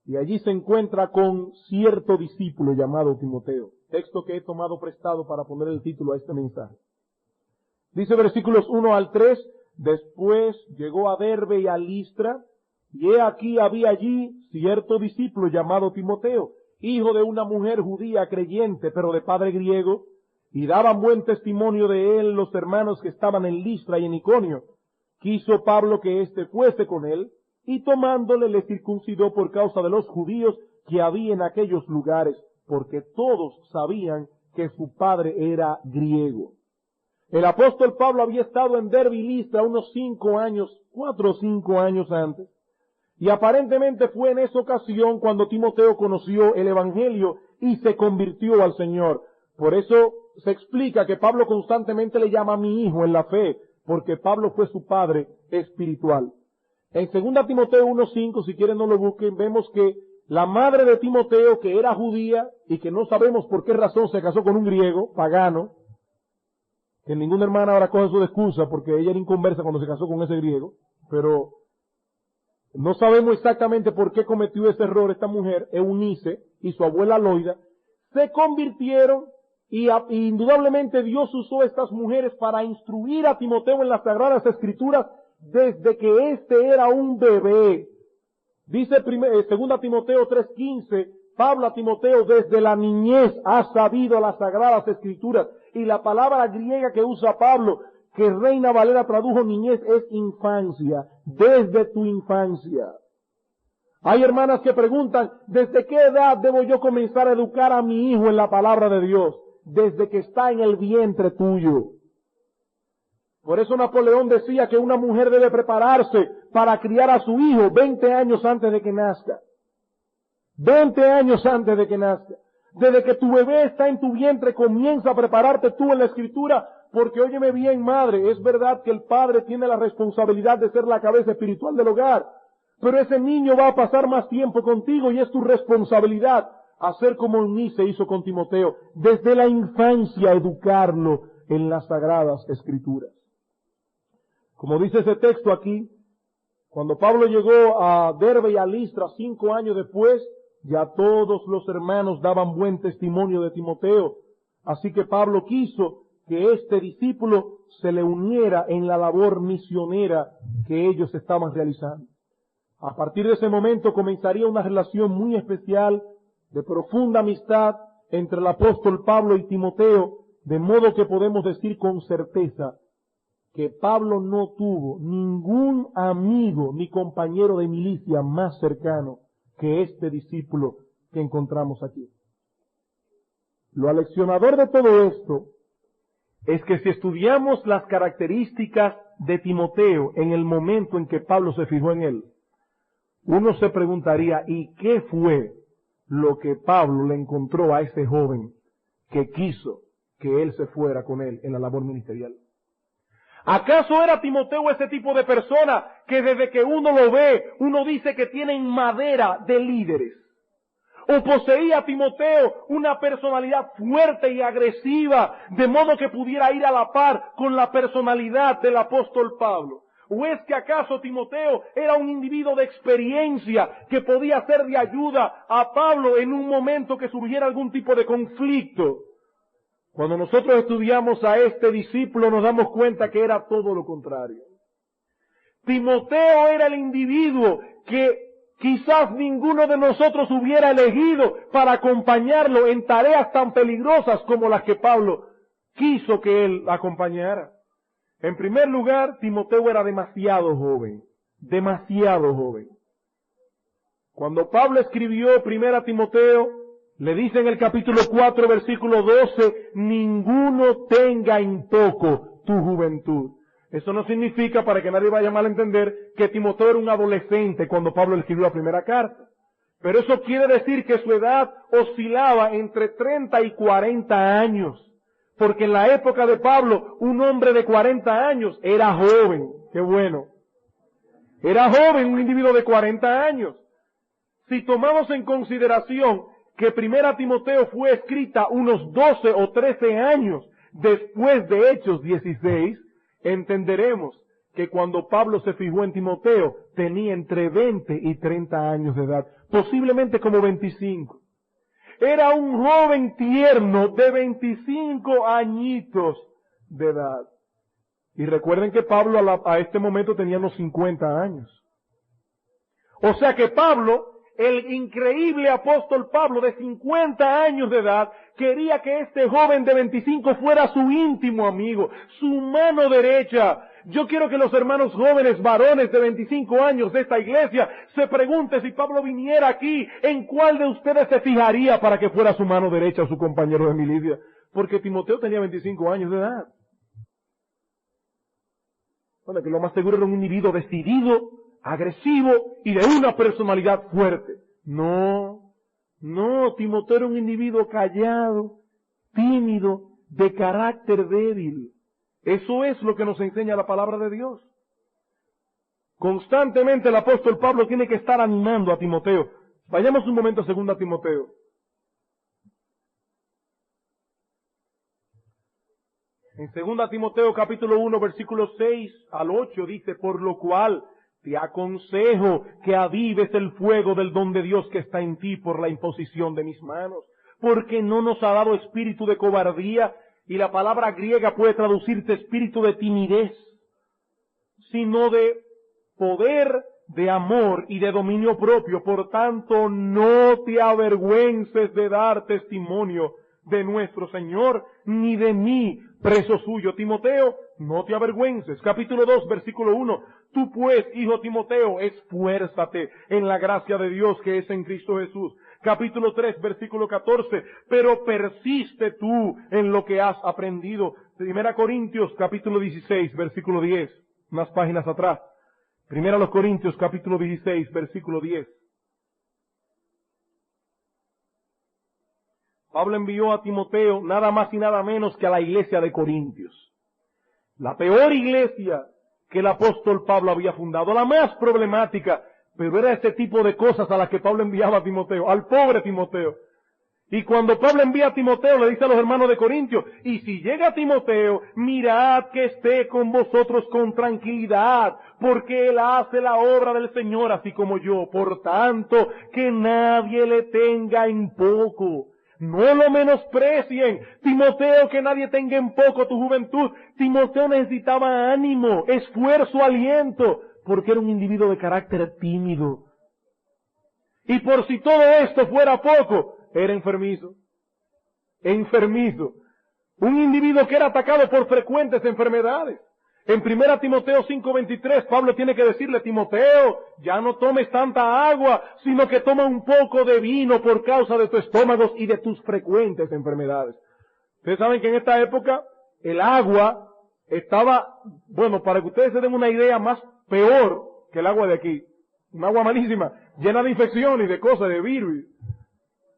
A: y allí se encuentra con cierto discípulo llamado Timoteo. Texto que he tomado prestado para poner el título a este mensaje. Dice versículos 1 al 3, después llegó a Derbe y a Listra, y he aquí había allí cierto discípulo llamado Timoteo, hijo de una mujer judía creyente, pero de padre griego, y daban buen testimonio de él los hermanos que estaban en Listra y en Iconio. Quiso Pablo que éste fuese con él, y tomándole le circuncidó por causa de los judíos que había en aquellos lugares, porque todos sabían que su padre era griego. El apóstol Pablo había estado en Derbe y Listra unos 4 o 5 años antes, y aparentemente fue en esa ocasión cuando Timoteo conoció el Evangelio y se convirtió al Señor. Por eso se explica que Pablo constantemente le llama mi hijo en la fe, porque Pablo fue su padre espiritual. En 2 Timoteo 1:5, si quieren no lo busquen, vemos que la madre de Timoteo, que era judía y que no sabemos por qué razón se casó con un griego, pagano, que ninguna hermana ahora coge su de excusa porque ella era inconversa cuando se casó con ese griego, pero no sabemos exactamente por qué cometió ese error esta mujer, Eunice, y su abuela Loida, se convirtieron y indudablemente Dios usó a estas mujeres para instruir a Timoteo en las Sagradas Escrituras desde que éste era un bebé. Dice 2 Timoteo 3:15, Pablo a Timoteo, desde la niñez ha sabido las Sagradas Escrituras, y la palabra griega que usa Pablo, que Reina Valera tradujo niñez, es infancia, desde tu infancia. Hay hermanas que preguntan, ¿desde qué edad debo yo comenzar a educar a mi hijo en la palabra de Dios? Desde que está en el vientre tuyo. Por eso Napoleón decía que una mujer debe prepararse para criar a su hijo 20 años antes de que nazca. 20 años antes de que nazca. Desde que tu bebé está en tu vientre, comienza a prepararte tú en la Escritura, porque óyeme bien, madre, es verdad que el padre tiene la responsabilidad de ser la cabeza espiritual del hogar, pero ese niño va a pasar más tiempo contigo y es tu responsabilidad hacer como Eunice hizo con Timoteo, desde la infancia educarlo en las Sagradas Escrituras. Como dice ese texto aquí, cuando Pablo llegó a Derbe y a Listra 5 años después, ya todos los hermanos daban buen testimonio de Timoteo. Así que Pablo quiso que este discípulo se le uniera en la labor misionera que ellos estaban realizando. A partir de ese momento comenzaría una relación muy especial, de profunda amistad entre el apóstol Pablo y Timoteo, de modo que podemos decir con certeza que Pablo no tuvo ningún amigo ni compañero de milicia más cercano que este discípulo que encontramos aquí. Lo aleccionador de todo esto es que si estudiamos las características de Timoteo en el momento en que Pablo se fijó en él, uno se preguntaría, ¿y qué fue lo que Pablo le encontró a ese joven que quiso que él se fuera con él en la labor ministerial. ¿Acaso era Timoteo ese tipo de persona que desde que uno lo ve, uno dice que tienen madera de líderes? ¿O poseía Timoteo una personalidad fuerte y agresiva, de modo que pudiera ir a la par con la personalidad del apóstol Pablo? ¿O es que acaso Timoteo era un individuo de experiencia que podía ser de ayuda a Pablo en un momento que surgiera algún tipo de conflicto? Cuando nosotros estudiamos a este discípulo nos damos cuenta que era todo lo contrario. Timoteo era el individuo que quizás ninguno de nosotros hubiera elegido para acompañarlo en tareas tan peligrosas como las que Pablo quiso que él acompañara. En primer lugar, Timoteo era demasiado joven. Cuando Pablo escribió 1 Timoteo, le dice en el capítulo 4, versículo 12, ninguno tenga en poco tu juventud. Eso no significa, para que nadie vaya a malentender, que Timoteo era un adolescente cuando Pablo escribió la primera carta. Pero eso quiere decir que su edad oscilaba entre 30 y 40 años. Porque en la época de Pablo, un hombre de 40 años era joven. ¡Qué bueno! Era joven, un individuo de 40 años. Si tomamos en consideración que 1 Timoteo fue escrita unos 12 o 13 años después de Hechos 16, entenderemos que cuando Pablo se fijó en Timoteo tenía entre 20 y 30 años de edad, posiblemente como 25. Era un joven tierno de 25 añitos de edad. Y recuerden que Pablo a este momento tenía unos 50 años. O sea que Pablo, el increíble apóstol Pablo de 50 años de edad, quería que este joven de 25 fuera su íntimo amigo, su mano derecha. Yo quiero que los hermanos jóvenes, varones de 25 años de esta iglesia, se pregunten si Pablo viniera aquí, ¿en cuál de ustedes se fijaría para que fuera su mano derecha o su compañero de milicia? Porque Timoteo tenía 25 años de edad. Bueno, que lo más seguro era un individuo decidido, agresivo y de una personalidad fuerte. No, Timoteo era un individuo callado, tímido, de carácter débil. Eso es lo que nos enseña la palabra de Dios. Constantemente el apóstol Pablo tiene que estar animando a Timoteo. Vayamos un momento a 2 Timoteo. En 2 Timoteo capítulo 1 versículos 6 al 8 dice, por lo cual te aconsejo que avives el fuego del don de Dios que está en ti por la imposición de mis manos, porque no nos ha dado espíritu de cobardía, y la palabra griega puede traducirse espíritu de timidez, sino de poder, de amor y de dominio propio. Por tanto, no te avergüences de dar testimonio de nuestro Señor, ni de mí, preso suyo. Timoteo, no te avergüences. Capítulo 2, versículo 1. Tú pues, hijo Timoteo, esfuérzate en la gracia de Dios que es en Cristo Jesús. Capítulo 3, versículo 14. Pero persiste tú en lo que has aprendido. 1 Corintios, capítulo 16, versículo 10. Unas páginas atrás. 1 Corintios, capítulo 16, versículo 10. Pablo envió a Timoteo nada más y nada menos que a la iglesia de Corintios. La peor iglesia que el apóstol Pablo había fundado, la más problemática, pero era este tipo de cosas a las que Pablo enviaba a Timoteo, al pobre Timoteo. Y cuando Pablo envía a Timoteo, le dice a los hermanos de Corintios, y si llega Timoteo, mirad que esté con vosotros con tranquilidad, porque él hace la obra del Señor así como yo. Por tanto, que nadie le tenga en poco. No lo menosprecien. Timoteo, que nadie tenga en poco tu juventud. Timoteo necesitaba ánimo, esfuerzo, aliento, porque era un individuo de carácter tímido. Y por si todo esto fuera poco, era enfermizo. Un individuo que era atacado por frecuentes enfermedades. En 1 Timoteo 5:23, Pablo tiene que decirle, Timoteo, ya no tomes tanta agua, sino que toma un poco de vino por causa de tu estómago y de tus frecuentes enfermedades. Ustedes saben que en esta época el agua estaba, bueno, para que ustedes se den una idea, más peor que el agua de aquí. Un agua malísima, llena de infecciones y de cosas, de virus.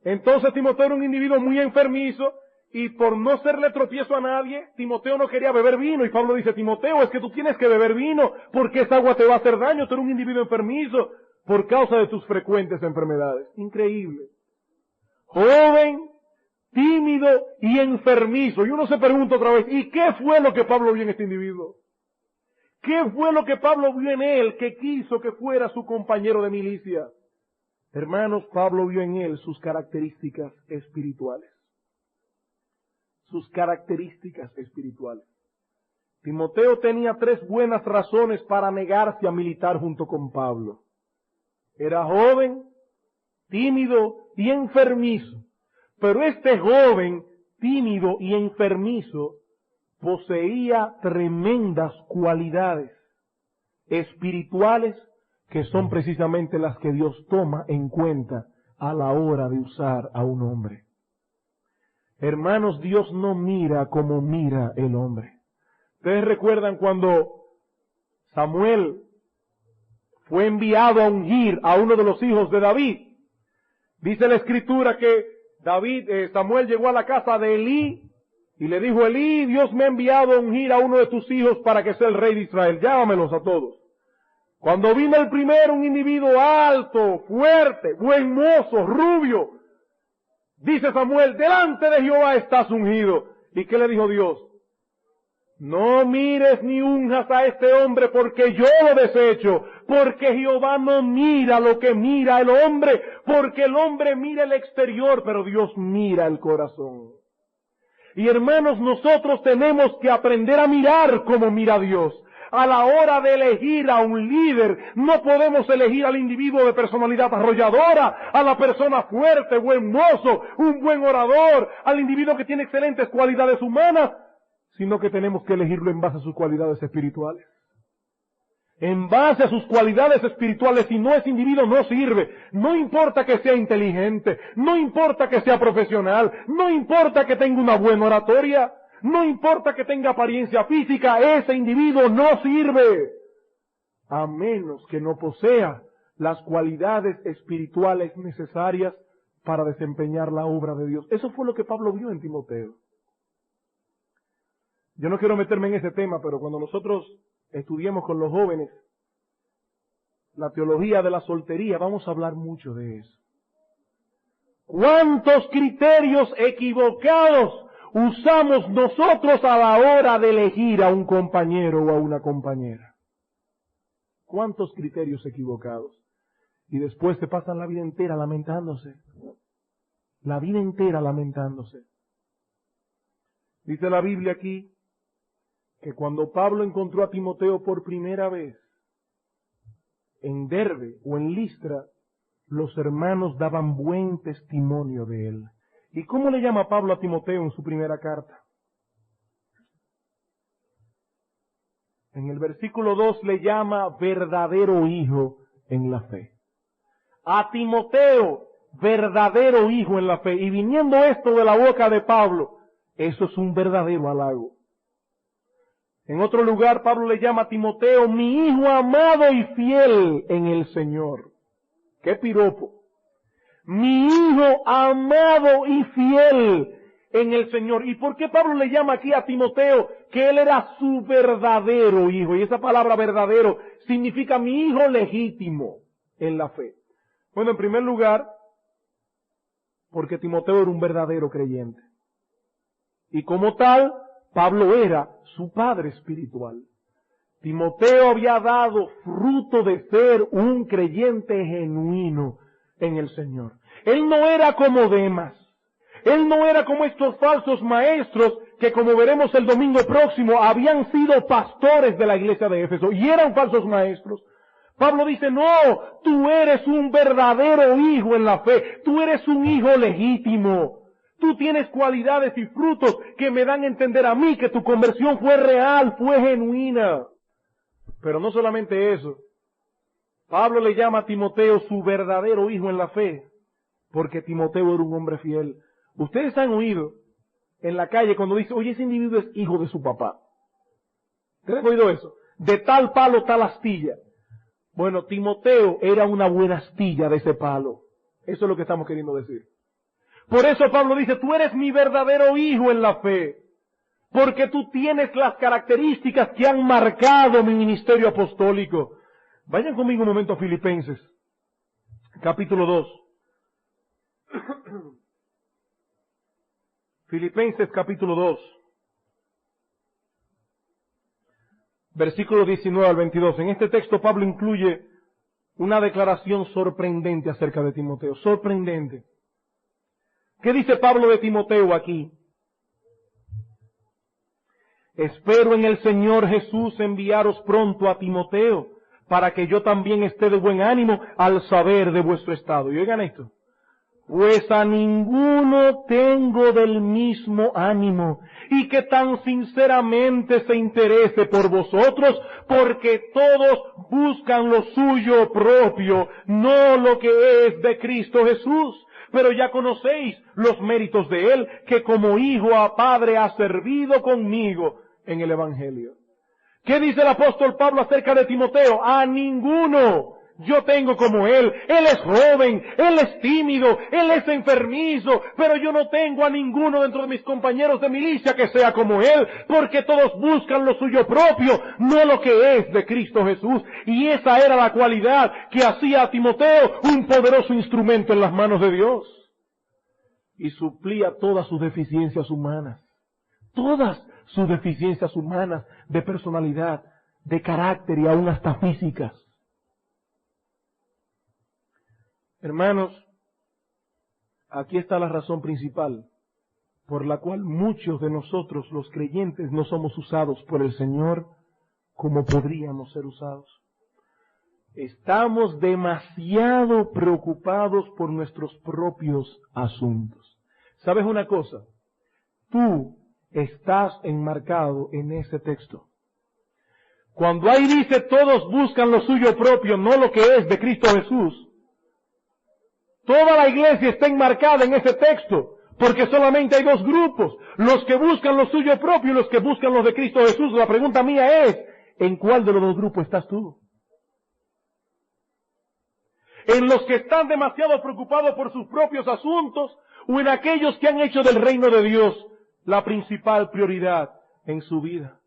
B: Entonces Timoteo era un individuo muy enfermizo, y por no serle tropiezo a nadie, Timoteo no quería beber vino. Y Pablo dice, Timoteo, es que tú tienes que beber vino, porque esa agua te va a hacer daño, tú eres un individuo enfermizo, por causa de tus frecuentes enfermedades. Increíble. Joven, tímido y enfermizo. Y uno se pregunta otra vez, ¿y qué fue lo que Pablo vio en este individuo? ¿Qué fue lo que Pablo vio en él que quiso que fuera su compañero de milicia? Hermanos, Pablo vio en él sus características espirituales. Sus características espirituales. Timoteo tenía 3 buenas razones para negarse a militar junto con Pablo. Era joven, tímido y enfermizo. Pero este joven, tímido y enfermizo, poseía tremendas cualidades espirituales que son precisamente las que Dios toma en cuenta a la hora de usar a un hombre. Hermanos, Dios no mira como mira el hombre. Ustedes recuerdan cuando Samuel fue enviado a ungir a uno de los hijos de David. Dice la Escritura que Samuel llegó a la casa de Elí y le dijo, Elí, Dios me ha enviado a ungir a uno de tus hijos para que sea el rey de Israel. Llámamelos a todos. Cuando vino el primero, un individuo alto, fuerte, buen mozo, rubio, dice Samuel, delante de Jehová estás ungido. ¿Y qué le dijo Dios? No mires ni unjas a este hombre porque yo lo desecho, porque Jehová no mira lo que mira el hombre, porque el hombre mira el exterior, pero Dios mira el corazón. Y hermanos, nosotros tenemos que aprender a mirar como mira Dios. A la hora de elegir a un líder, no podemos elegir al individuo de personalidad arrolladora, a la persona fuerte, buen mozo, un buen orador, al individuo que tiene excelentes cualidades humanas, sino que tenemos que elegirlo en base a sus cualidades espirituales. En base a sus cualidades espirituales, si no, ese individuo no sirve. No importa que sea inteligente, no importa que sea profesional, no importa que tenga una buena oratoria, no importa que tenga apariencia física, ese individuo no sirve, a menos que no posea las cualidades espirituales necesarias para desempeñar la obra de Dios. Eso fue lo que Pablo vio en Timoteo. Yo no quiero meterme en ese tema, pero cuando nosotros estudiemos con los jóvenes la teología de la soltería, vamos a hablar mucho de eso. ¿Cuántos criterios equivocados usamos nosotros a la hora de elegir a un compañero o a una compañera? ¿Cuántos criterios equivocados? Y después se pasan la vida entera lamentándose. La vida entera lamentándose. Dice la Biblia aquí que cuando Pablo encontró a Timoteo por primera vez en Derbe o en Listra, los hermanos daban buen testimonio de él. ¿Y cómo le llama Pablo a Timoteo en su primera carta? En el versículo 2 le llama verdadero hijo en la fe. A Timoteo, verdadero hijo en la fe. Y viniendo esto de la boca de Pablo, eso es un verdadero halago. En otro lugar, Pablo le llama a Timoteo, mi hijo amado y fiel en el Señor. ¡Qué piropo! Mi hijo amado y fiel en el Señor. ¿Y por qué Pablo le llama aquí a Timoteo que él era su verdadero hijo? Y esa palabra verdadero significa mi hijo legítimo en la fe. Bueno, en primer lugar, porque Timoteo era un verdadero creyente. Y como tal, Pablo era su padre espiritual. Timoteo había dado fruto de ser un creyente genuino en el Señor. Él no era como Demas. Él no era como estos falsos maestros que, como veremos el domingo próximo, habían sido pastores de la iglesia de Éfeso y eran falsos maestros. Pablo dice, no, tú eres un verdadero hijo en la fe. Tú eres un hijo legítimo. Tú tienes cualidades y frutos que me dan a entender a mí que tu conversión fue real, fue genuina. Pero no solamente eso. Pablo le llama a Timoteo su verdadero hijo en la fe, porque Timoteo era un hombre fiel. Ustedes han oído en la calle cuando dice, oye, ese individuo es hijo de su papá. ¿Ustedes han oído eso? De tal palo, tal astilla. Bueno, Timoteo era una buena astilla de ese palo. Eso es lo que estamos queriendo decir. Por eso Pablo dice, tú eres mi verdadero hijo en la fe, porque tú tienes las características que han marcado mi ministerio apostólico. Vayan conmigo un momento a Filipenses, capítulo 2. Filipenses capítulo 2, versículo 19 al 22. En este texto Pablo incluye una declaración sorprendente acerca de Timoteo, sorprendente. ¿Qué dice Pablo de Timoteo aquí? Espero en el Señor Jesús enviaros pronto a Timoteo, para que yo también esté de buen ánimo al saber de vuestro estado. Y oigan esto. Pues a ninguno tengo del mismo ánimo, y que tan sinceramente se interese por vosotros, porque todos buscan lo suyo propio, no lo que es de Cristo Jesús. Pero ya conocéis los méritos de Él, que como hijo a padre ha servido conmigo en el Evangelio. ¿Qué dice el apóstol Pablo acerca de Timoteo? A ninguno yo tengo como él. Él es joven, él es tímido, él es enfermizo, pero yo no tengo a ninguno dentro de mis compañeros de milicia que sea como él, porque todos buscan lo suyo propio, no lo que es de Cristo Jesús. Y esa era la cualidad que hacía a Timoteo un poderoso instrumento en las manos de Dios. Y suplía todas sus deficiencias humanas, todas sus deficiencias humanas de personalidad, de carácter y aún hasta físicas. Hermanos, aquí está la razón principal por la cual muchos de nosotros, los creyentes, no somos usados por el Señor como podríamos ser usados. Estamos demasiado preocupados por nuestros propios asuntos. ¿Sabes una cosa? Tú estás enmarcado en ese texto. Cuando ahí dice todos buscan lo suyo propio, no lo que es de Cristo Jesús, toda la iglesia está enmarcada en ese texto, porque solamente hay dos grupos, los que buscan lo suyo propio y los que buscan lo de Cristo Jesús. La pregunta mía es, ¿en cuál de los dos grupos estás tú? ¿En los que están demasiado preocupados por sus propios asuntos o en aquellos que han hecho del reino de Dios la principal prioridad en su vida?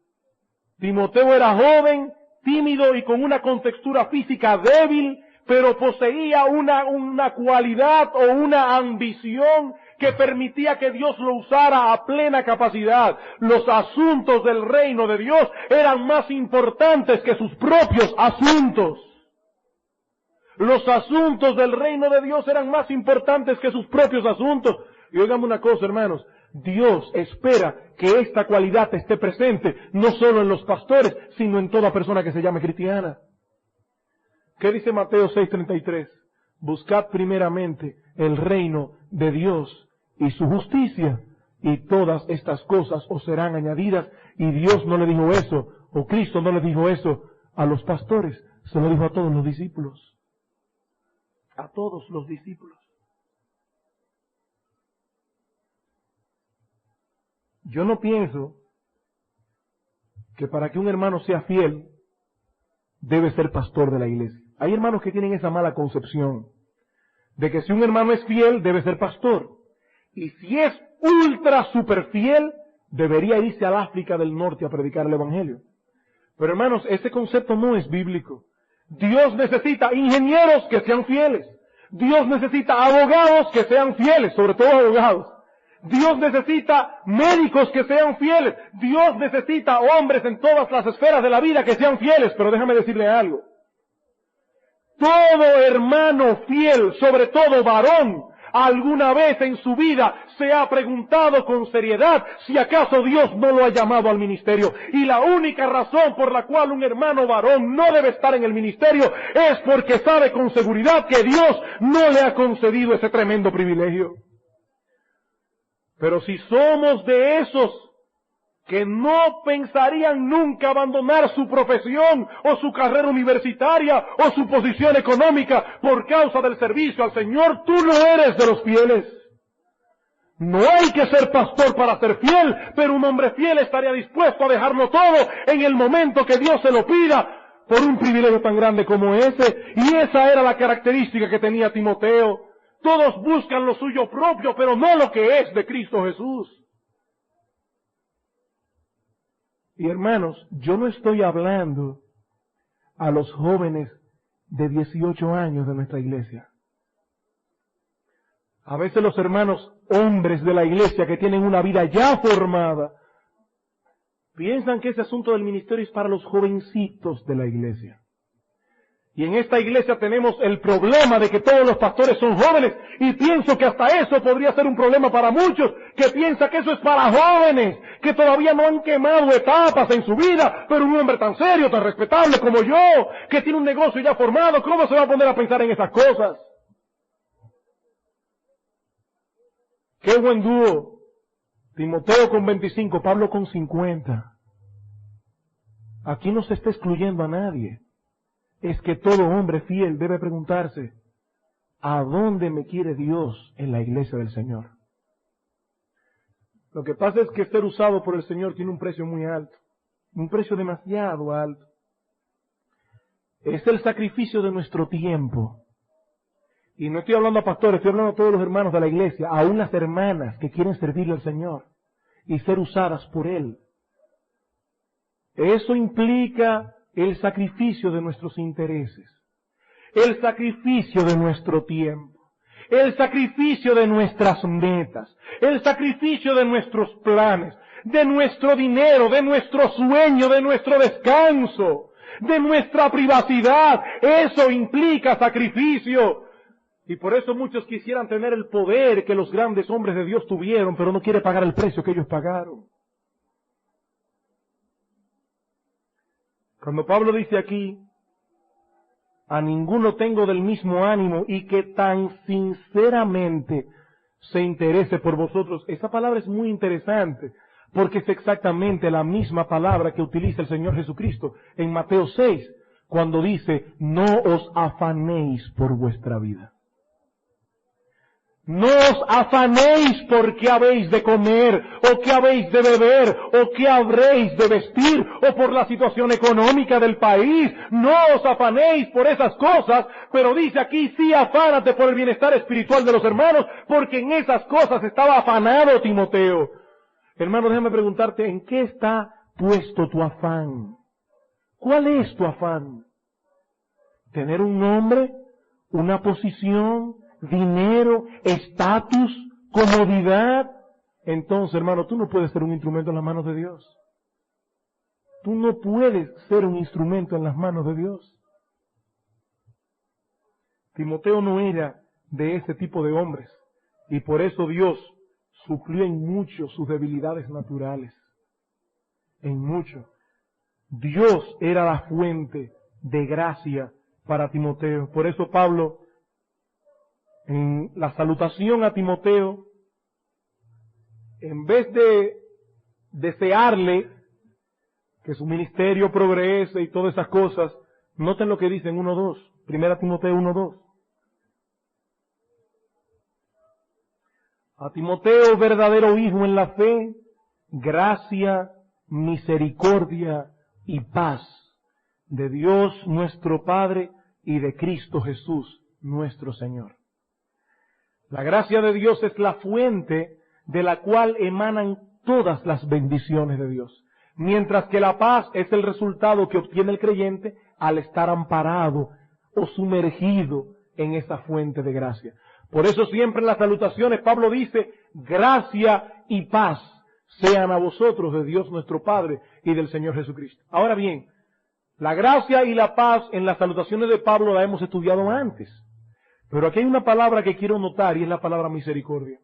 B: Timoteo era joven, tímido y con una contextura física débil, pero poseía una cualidad o una ambición que permitía que Dios lo usara a plena capacidad. Los asuntos del reino de Dios eran más importantes que sus propios asuntos. Los asuntos del reino de Dios eran más importantes que sus propios asuntos. Y oigamos una cosa, hermanos, Dios espera que esta cualidad esté presente, no solo en los pastores, sino en toda persona que se llame cristiana. ¿Qué dice Mateo 6:33? Buscad primeramente el reino de Dios y su justicia, y todas estas cosas os serán añadidas. Y Dios no le dijo eso, o Cristo no le dijo eso a los pastores, se lo dijo a todos los discípulos. A todos los discípulos. Yo no pienso que para que un hermano sea fiel, debe ser pastor de la iglesia. Hay hermanos que tienen esa mala concepción de que si un hermano es fiel, debe ser pastor. Y si es ultra super fiel, debería irse al África del Norte a predicar el Evangelio. Pero hermanos, ese concepto no es bíblico. Dios necesita ingenieros que sean fieles. Dios necesita abogados que sean fieles, sobre todo abogados. Dios necesita médicos que sean fieles. Dios necesita hombres en todas las esferas de la vida que sean fieles. Pero déjame decirle algo. Todo hermano fiel, sobre todo varón, alguna vez en su vida se ha preguntado con seriedad si acaso Dios no lo ha llamado al ministerio. Y la única razón por la cual un hermano varón no debe estar en el ministerio es porque sabe con seguridad que Dios no le ha concedido ese tremendo privilegio. Pero si somos de esos que no pensarían nunca abandonar su profesión o su carrera universitaria o su posición económica por causa del servicio al Señor, tú no eres de los fieles. No hay que ser pastor para ser fiel, pero un hombre fiel estaría dispuesto a dejarlo todo en el momento que Dios se lo pida por un privilegio tan grande como ese. Y esa era la característica que tenía Timoteo. Todos buscan lo suyo propio, pero no lo que es de Cristo Jesús. Y hermanos, yo no estoy hablando a los jóvenes de 18 años de nuestra iglesia. A veces los hermanos hombres de la iglesia que tienen una vida ya formada, piensan que ese asunto del ministerio es para los jovencitos de la iglesia. Y en esta iglesia tenemos el problema de que todos los pastores son jóvenes, y pienso que hasta eso podría ser un problema para muchos, que piensan que eso es para jóvenes, que todavía no han quemado etapas en su vida, pero un hombre tan serio, tan respetable como yo, que tiene un negocio ya formado, ¿cómo se va a poner a pensar en esas cosas? Qué buen dúo. Timoteo con 25, Pablo con 50. Aquí no se está excluyendo a nadie. Es que todo hombre fiel debe preguntarse, ¿a dónde me quiere Dios en la iglesia del Señor? Lo que pasa es que ser usado por el Señor tiene un precio muy alto, un precio demasiado alto. Es el sacrificio de nuestro tiempo. Y no estoy hablando a pastores, estoy hablando a todos los hermanos de la iglesia, aún las hermanas que quieren servirle al Señor y ser usadas por Él. Eso implica el sacrificio de nuestros intereses, el sacrificio de nuestro tiempo, el sacrificio de nuestras metas, el sacrificio de nuestros planes, de nuestro dinero, de nuestro sueño, de nuestro descanso, de nuestra privacidad. Eso implica sacrificio. Y por eso muchos quisieran tener el poder que los grandes hombres de Dios tuvieron, pero no quiere pagar el precio que ellos pagaron. Cuando Pablo dice aquí, a ninguno tengo del mismo ánimo y que tan sinceramente se interese por vosotros, esa palabra es muy interesante, porque es exactamente la misma palabra que utiliza el Señor Jesucristo en Mateo 6, cuando dice, no os afanéis por vuestra vida. No os afanéis por qué habéis de comer, o qué habéis de beber, o qué habréis de vestir, o por la situación económica del país. No os afanéis por esas cosas, pero dice aquí, sí afánate por el bienestar espiritual de los hermanos, porque en esas cosas estaba afanado Timoteo. Hermano, déjame preguntarte, ¿en qué está puesto tu afán? ¿Cuál es tu afán? ¿Tener un nombre? ¿Una posición? ¿Dinero? ¿Estatus? ¿Comodidad? Entonces, hermano, tú no puedes ser un instrumento en las manos de Dios. Tú no puedes ser un instrumento en las manos de Dios. Timoteo no era de ese tipo de hombres, y por eso Dios suplió en mucho sus debilidades naturales. En mucho. Dios era la fuente de gracia para Timoteo. Por eso Pablo, en la salutación a Timoteo, en vez de desearle que su ministerio progrese y todas esas cosas, noten lo que dice en 1:2, 1 Timoteo 1:2. A Timoteo, verdadero hijo en la fe, gracia, misericordia y paz de Dios nuestro Padre y de Cristo Jesús nuestro Señor. La gracia de Dios es la fuente de la cual emanan todas las bendiciones de Dios, mientras que la paz es el resultado que obtiene el creyente al estar amparado o sumergido en esa fuente de gracia. Por eso siempre en las salutaciones Pablo dice, gracia y paz sean a vosotros de Dios nuestro Padre y del Señor Jesucristo. Ahora bien, la gracia y la paz en las salutaciones de Pablo la hemos estudiado antes. Pero aquí hay una palabra que quiero notar y es la palabra misericordia.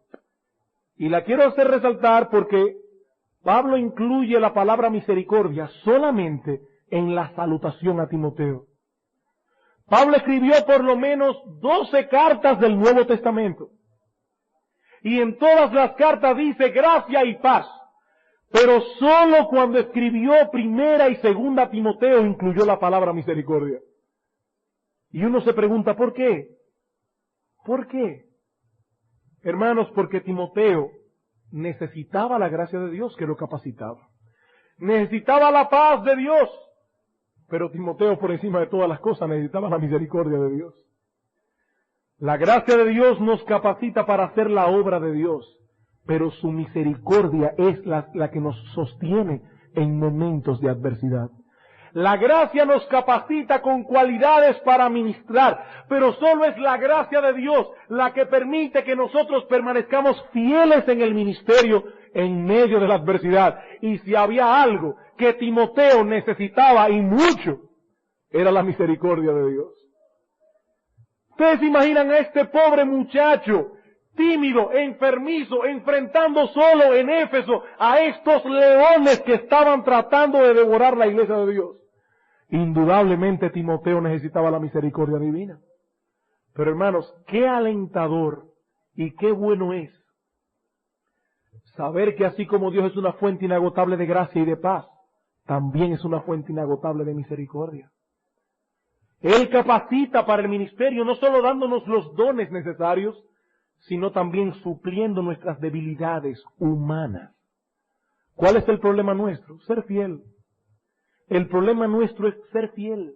B: Y la quiero hacer resaltar porque Pablo incluye la palabra misericordia solamente en la salutación a Timoteo. Pablo escribió por lo menos 12 cartas del Nuevo Testamento. Y en todas las cartas dice gracia y paz. Pero solo cuando escribió 1 y 2 Timoteo incluyó la palabra misericordia. Y uno se pregunta, ¿por qué? ¿Por qué? Hermanos, porque Timoteo necesitaba la gracia de Dios que lo capacitaba. Necesitaba la paz de Dios. Pero Timoteo, por encima de todas las cosas, necesitaba la misericordia de Dios. La gracia de Dios nos capacita para hacer la obra de Dios, pero su misericordia es la que nos sostiene en momentos de adversidad. La gracia nos capacita con cualidades para ministrar, pero solo es la gracia de Dios la que permite que nosotros permanezcamos fieles en el ministerio en medio de la adversidad. Y si había algo que Timoteo necesitaba y mucho, era la misericordia de Dios. Ustedes se imaginan a este pobre muchacho, tímido, enfermizo, enfrentando solo en Éfeso a estos leones que estaban tratando de devorar la iglesia de Dios. Indudablemente Timoteo necesitaba la misericordia divina. Pero hermanos, qué alentador y qué bueno es saber que así como Dios es una fuente inagotable de gracia y de paz, también es una fuente inagotable de misericordia. Él capacita para el ministerio, no solo dándonos los dones necesarios, sino también supliendo nuestras debilidades humanas. ¿Cuál es el problema nuestro? Ser fiel. El problema nuestro es ser fiel.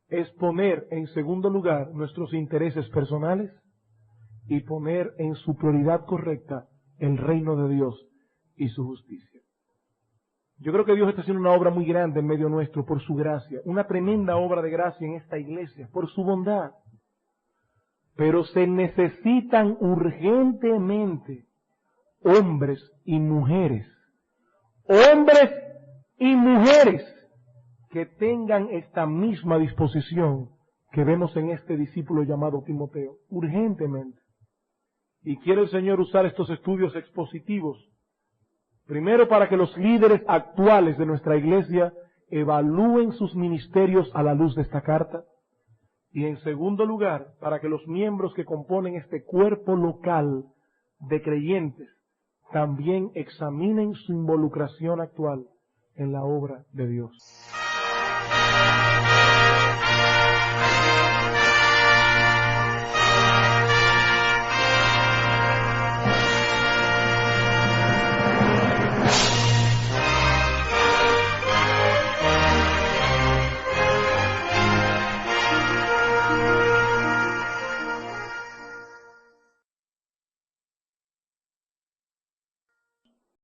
B: Es poner en segundo lugar nuestros intereses personales y poner en su prioridad correcta el reino de Dios y su justicia. Yo creo que Dios está haciendo una obra muy grande en medio nuestro por su gracia, una tremenda obra de gracia en esta iglesia, por su bondad. Pero se necesitan urgentemente hombres y mujeres que tengan esta misma disposición que vemos en este discípulo llamado Timoteo, urgentemente. Y quiere el Señor usar estos estudios expositivos, primero para que los líderes actuales de nuestra iglesia evalúen sus ministerios a la luz de esta carta, y en segundo lugar, para que los miembros que componen este cuerpo local de creyentes también examinen su involucración actual en la obra de Dios.